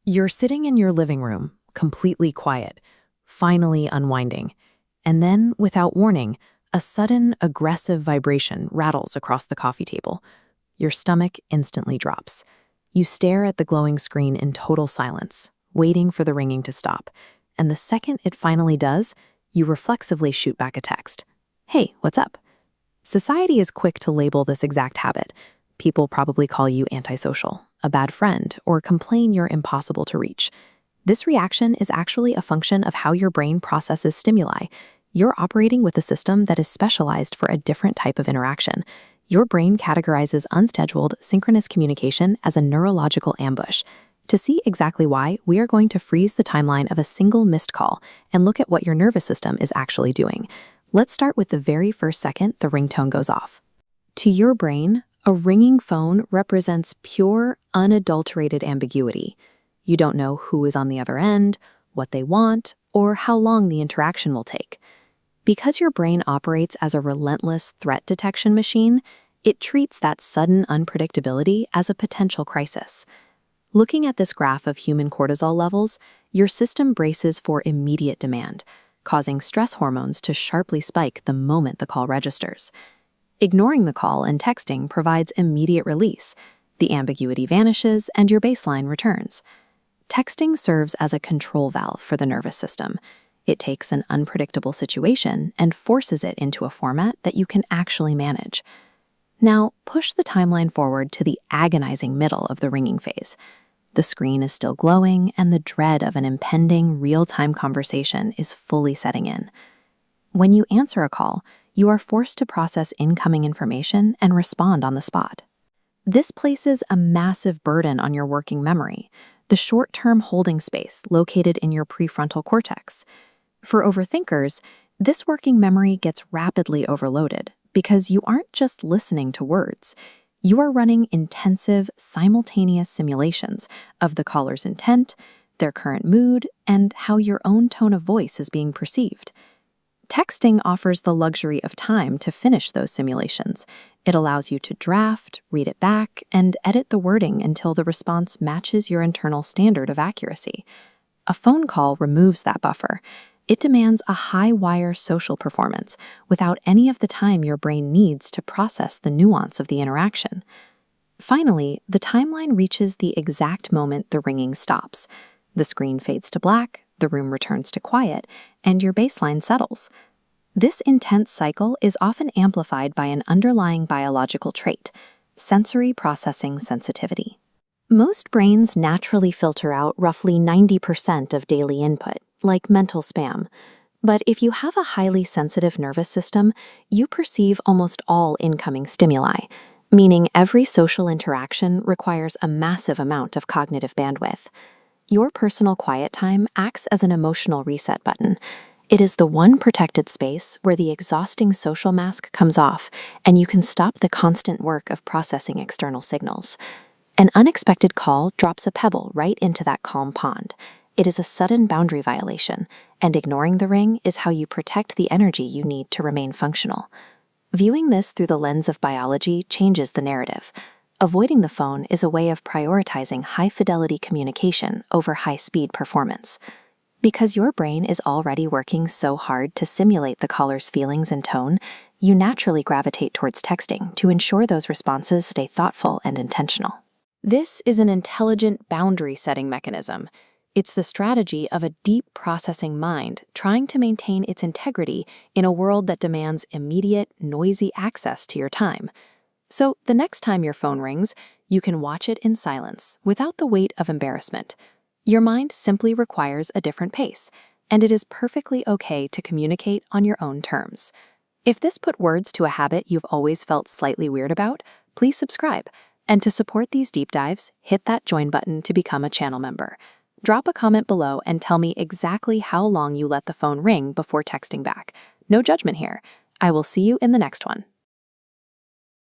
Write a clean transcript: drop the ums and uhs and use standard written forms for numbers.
You're sitting in your living room, completely quiet, finally unwinding, and then, without warning, a sudden, aggressive vibration rattles across the coffee table. Your stomach instantly drops. You stare at the glowing screen in total silence, waiting for the ringing to stop, and the second it finally does, you reflexively shoot back a text. "Hey, what's up?" Society is quick to label this exact habit. People probably call you antisocial, a bad friend, or complain you're impossible to reach. This reaction is actually a function of how your brain processes stimuli. You're operating with a system that is specialized for a different type of interaction. Your brain categorizes unscheduled, synchronous communication as a neurological ambush. To see exactly why, we are going to freeze the timeline of a single missed call and look at what your nervous system is actually doing. Let's start with the very first second the ringtone goes off. To your brain, a ringing phone represents pure, unadulterated ambiguity. You don't know who is on the other end, what they want, or how long the interaction will take. Because your brain operates as a relentless threat detection machine, it treats that sudden unpredictability as a potential crisis. Looking at this graph of human cortisol levels, your system braces for immediate demand, causing stress hormones to sharply spike the moment the call registers. Ignoring the call and texting provides immediate release. The ambiguity vanishes and your baseline returns. Texting serves as a control valve for the nervous system. It takes an unpredictable situation and forces it into a format that you can actually manage. Now, push the timeline forward to the agonizing middle of the ringing phase. The screen is still glowing, and the dread of an impending real-time conversation is fully setting in. When you answer a call, you are forced to process incoming information and respond on the spot. This places a massive burden on your working memory, the short-term holding space located in your prefrontal cortex. For overthinkers, this working memory gets rapidly overloaded because you aren't just listening to words. You are running intensive, simultaneous simulations of the caller's intent, their current mood, and how your own tone of voice is being perceived. Texting offers the luxury of time to finish those simulations. It allows you to draft, read it back, and edit the wording until the response matches your internal standard of accuracy. A phone call removes that buffer. It demands a high-wire social performance without any of the time your brain needs to process the nuance of the interaction. Finally, the timeline reaches the exact moment the ringing stops. The screen fades to black, the room returns to quiet, and your baseline settles. This intense cycle is often amplified by an underlying biological trait, sensory processing sensitivity. Most brains naturally filter out roughly 90% of daily input, like mental spam. But if you have a highly sensitive nervous system, you perceive almost all incoming stimuli, meaning every social interaction requires a massive amount of cognitive bandwidth. Your personal quiet time acts as an emotional reset button. It is the one protected space where the exhausting social mask comes off and you can stop the constant work of processing external signals. An unexpected call drops a pebble right into that calm pond. It is a sudden boundary violation, and ignoring the ring is how you protect the energy you need to remain functional. Viewing this through the lens of biology changes the narrative. Avoiding the phone is a way of prioritizing high-fidelity communication over high-speed performance. Because your brain is already working so hard to simulate the caller's feelings and tone, you naturally gravitate towards texting to ensure those responses stay thoughtful and intentional. This is an intelligent boundary-setting mechanism. It's the strategy of a deep processing mind trying to maintain its integrity in a world that demands immediate, noisy access to your time. So the next time your phone rings, you can watch it in silence without the weight of embarrassment. Your mind simply requires a different pace, and it is perfectly okay to communicate on your own terms. If this put words to a habit you've always felt slightly weird about, please subscribe. And to support these deep dives, hit that join button to become a channel member. Drop a comment below and tell me exactly how long you let the phone ring before texting back. No judgment here. I will see you in the next one.